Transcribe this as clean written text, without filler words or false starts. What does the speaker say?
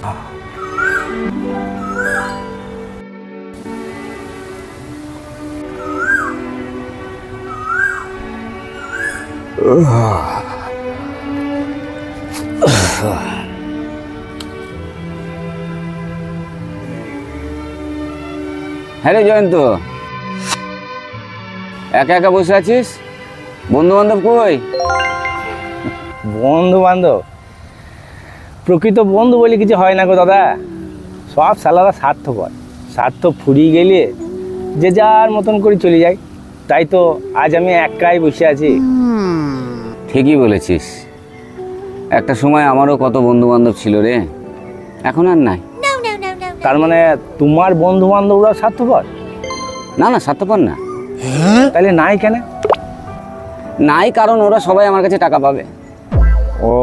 হ্যাঁ রে জয়ন্ত, একা একা বসে আছিস? বন্ধু বান্ধব কই? বন্ধু বান্ধব, প্রকৃত বন্ধু বলে কিছু হয় না গো দাদা। সব শালারা স্বার্থপর, স্বার্থ ফুরিয়ে গেলে যে যার মতন করে চলে যায়। তাই তো আজ আমি একাই বসে আছি। ঠিকই বলেছিস, একটা সময় আমারও কত বন্ধু বান্ধব ছিল রে, এখন আর নাই। তার মানে তোমার বন্ধু বান্ধবরা স্বার্থপর? না না, স্বার্থপর না। তাহলে নাই কেন? নাই কারণ ওরা সবাই আমার কাছে টাকা পাবে। ও